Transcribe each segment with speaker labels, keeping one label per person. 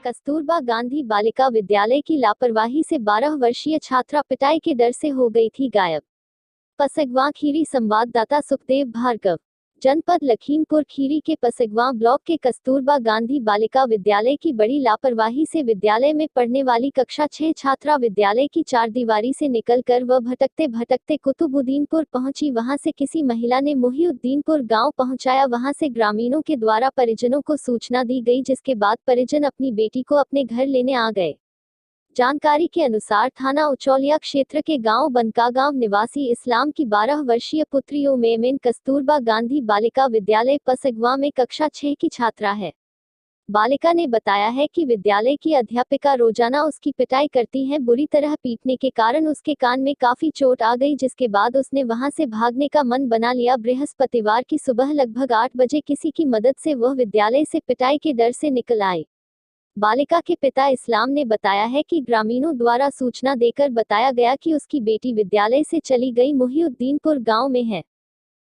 Speaker 1: कस्तूरबा गांधी बालिका विद्यालय की लापरवाही से 12 वर्षीय छात्रा पिटाई के डर से हो गई थी गायब। पसगवां खीरी संवाददाता सुखदेव भार्गव। जनपद लखीमपुर खीरी के पसगवां ब्लॉक के कस्तूरबा गांधी बालिका विद्यालय की बड़ी लापरवाही से विद्यालय में पढ़ने वाली कक्षा 6 छात्रा विद्यालय की चारदीवारी से निकलकर वह भटकते भटकते कुतुबुद्दीनपुर पहुंची। वहां से किसी महिला ने मुहिउद्दीनपुर गांव पहुंचाया। वहां से ग्रामीणों के द्वारा परिजनों को सूचना दी गई, जिसके बाद परिजन अपनी बेटी को अपने घर लेने आ गए। जानकारी के अनुसार थाना उचौलिया क्षेत्र के गांव बनकागांव निवासी इस्लाम की 12 वर्षीय पुत्री उम्मेमिन कस्तूरबा गांधी बालिका विद्यालय पसगवां में कक्षा 6 की छात्रा है। बालिका ने बताया है कि विद्यालय की अध्यापिका रोजाना उसकी पिटाई करती हैं। बुरी तरह पीटने के कारण उसके कान में काफी चोट आ गई, जिसके बाद उसने वहां से भागने का मन बना लिया। बृहस्पतिवार की सुबह लगभग 8 बजे किसी की मदद से वह विद्यालय से पिटाई के डर से निकल आई। बालिका के पिता इस्लाम ने बताया है कि ग्रामीणों द्वारा सूचना देकर बताया गया कि उसकी बेटी विद्यालय से चली गई मुहिउद्दीनपुर गांव में है।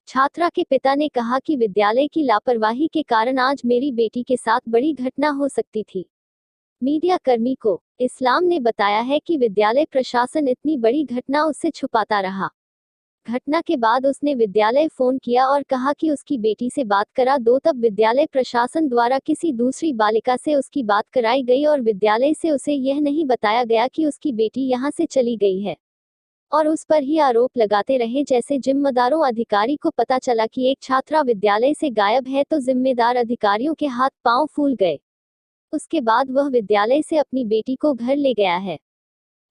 Speaker 1: छात्रा के पिता ने कहा कि विद्यालय की लापरवाही के कारण आज मेरी बेटी के साथ बड़ी घटना हो सकती थी। मीडिया कर्मी को इस्लाम ने बताया है कि विद्यालय प्रशासन इतनी बड़ी घटना उससे छुपाता रहा। घटना के बाद उसने विद्यालय फोन किया और कहा कि उसकी बेटी से बात करा दो। तब विद्यालय प्रशासन द्वारा किसी दूसरी बालिका से उसकी बात कराई गई और विद्यालय से उसे यह नहीं बताया गया कि उसकी बेटी यहां से चली गई है, और उस पर ही आरोप लगाते रहे। जैसे जिम्मेदारों अधिकारी को पता चला कि एक छात्रा विद्यालय से गायब है तो जिम्मेदार अधिकारियों के हाथ पांव फूल गए। उसके बाद वह विद्यालय से अपनी बेटी को घर ले गया है।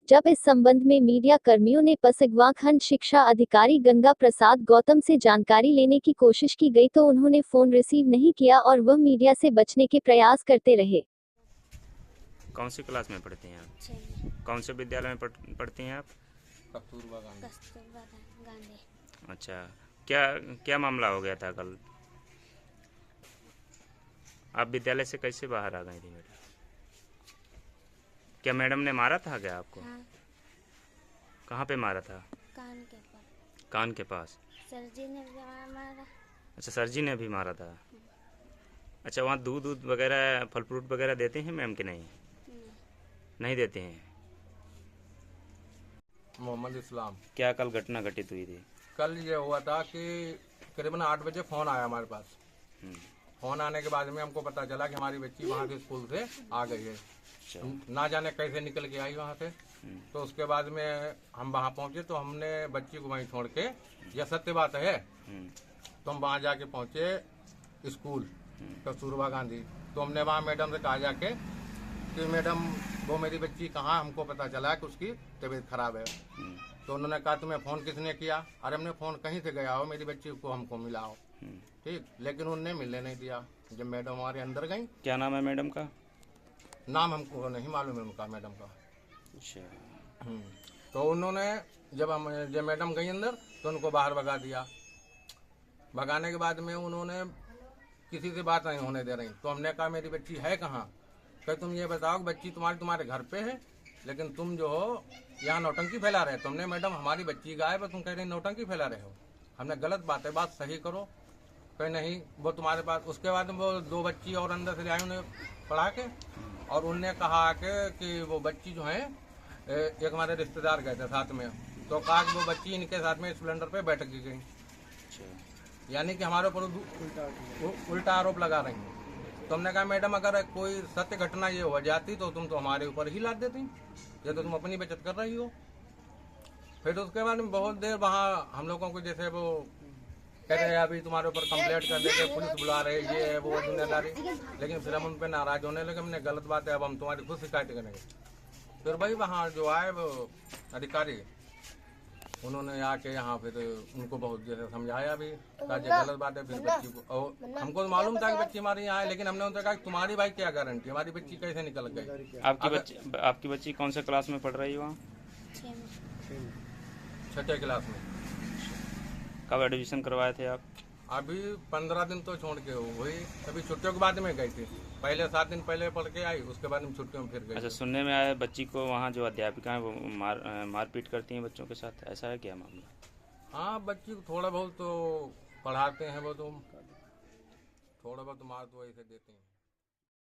Speaker 1: जब इस संबंध में मीडिया कर्मियों ने पसगवां खंड शिक्षा अधिकारी गंगा प्रसाद गौतम से जानकारी लेने की कोशिश की गई तो उन्होंने फोन रिसीव नहीं किया और वह मीडिया से बचने के प्रयास करते रहे।
Speaker 2: कौन सी क्लास में पढ़ती हैं आप? कौन से विद्यालय में पढ़ती हैं आप?
Speaker 3: कस्तूरबा गांधी।
Speaker 2: अच्छा, क्या क्या मामला हो गया था कल? आप विद्यालय से कैसे बाहर आ गई थी मैडम? क्या मैडम ने मारा था क्या आपको?
Speaker 4: हाँ।
Speaker 2: कहाँ पे मारा था?
Speaker 4: कान के पास।
Speaker 2: कान के पास?
Speaker 4: सर जी ने भी मारा।
Speaker 2: अच्छा, सर जी ने भी मारा था। अच्छा, वहाँ दूध वगैरह फल फ्रूट वगैरह देते हैं मैम कि नहीं? नहीं देते हैं।
Speaker 3: मोहम्मद इस्लाम।
Speaker 2: क्या कल घटना घटित हुई थी?
Speaker 3: कल ये हुआ था कि करीबन 8 बजे फ़ोन आया हमारे पास। फ़ोन आने के बाद में हमको पता चला कि हमारी बच्ची वहाँ के स्कूल से आ गई है। ना जाने कैसे निकल के आई वहाँ से। तो उसके बाद में हम वहाँ पहुँचे तो हमने बच्ची को वहीं छोड़ के, यह सत्य बात है, तो हम वहाँ जाके पहुँचे स्कूल कस्तूरबा गांधी। तो हमने वहाँ मैडम से कहा जाके कि मैडम वो मेरी बच्ची कहाँ, हमको पता चला कि उसकी तबीयत खराब है। तो उन्होंने कहा तुम्हें फ़ोन किसने किया? अरे हमने फ़ोन कहीं से गया हो, मेरी बच्ची को हमको मिलाओ। ठीक, लेकिन उनने मिलने नहीं दिया। जब मैडम हमारे अंदर गई।
Speaker 2: क्या नाम है मैडम का?
Speaker 3: नाम हमको नहीं मालूम है उनका, मैडम का।
Speaker 2: अच्छा।
Speaker 3: तो उन्होंने जब मैडम गई अंदर तो उनको बाहर भगा दिया। भगाने के बाद में उन्होंने किसी से बात नहीं होने दे रही। तो हमने कहा मेरी बच्ची है कहाँ? कह तुम ये बताओ बच्ची तुम्हारे घर पे है, लेकिन तुम जो हो यहाँ नौटंकी फैला रहे। तुमने मैडम हमारी बच्ची गायब है, तुम कह रहे नौटंकी फैला रहे हो। हमने गलत बात है, बात सही करो। कहीं नहीं, वो तुम्हारे पास। उसके बाद वो 2 बच्ची और अंदर से आई उन्हें पढ़ा के, और उनने कहा कि वो बच्ची जो है एक हमारे रिश्तेदार गए थे साथ में, तो कहा कि वो बच्ची इनके साथ में स्प्लेंडर पे बैठ गई। यानी कि हमारे ऊपर उल्टा आरोप लगा रही हैं। तो हमने कहा मैडम अगर कोई सत्य घटना ये हो जाती तो तुम तो हमारे ऊपर ही लाद देती, ये तो तुम अपनी बचत कर रही हो। फिर उसके बाद में बहुत देर वहाँ हम लोगों को जैसे वो कह रहे हैं अभी तुम्हारे ऊपर कंप्लेंट कर देते, पुलिस बुला रहे, ये है वो जिम्मेदारी। लेकिन फिर हम उन पर नाराज होने लगे। हमने गलत बात है, अब हम तुम्हारी खुद शिकायत करेंगे। फिर भाई वहाँ जो आए वो अधिकारी, उन्होंने आके यहाँ फिर उनको बहुत जैसे समझाया भी, कहा गलत बात है। फिर बच्ची को, और हमको तो मालूम था कि बच्ची हमारी यहाँ है, लेकिन हमने उनसे कहा तुम्हारी भाई क्या गारंटी, हमारी बच्ची कैसे निकल गई?
Speaker 2: आपकी बच्ची कौन से क्लास में पढ़ रही है वहाँ?
Speaker 3: 6ठी क्लास में।
Speaker 2: कब एडमिशन करवाए थे आप?
Speaker 3: अभी 15 दिन तो छोड़ के हुई, अभी छुट्टियों के बाद में गई थी। पहले 7 दिन पहले पढ़ के आई, उसके बाद में छुट्टियों में फिर गई।
Speaker 2: अच्छा, सुनने में आया बच्ची को वहाँ जो अध्यापिका है वो मारपीट करती हैं बच्चों के साथ, ऐसा है क्या मामला?
Speaker 3: हाँ, बच्ची को थोड़ा बहुत तो पढ़ाते हैं, वो तो थोड़ा बहुत मार तो ऐसे देते हैं।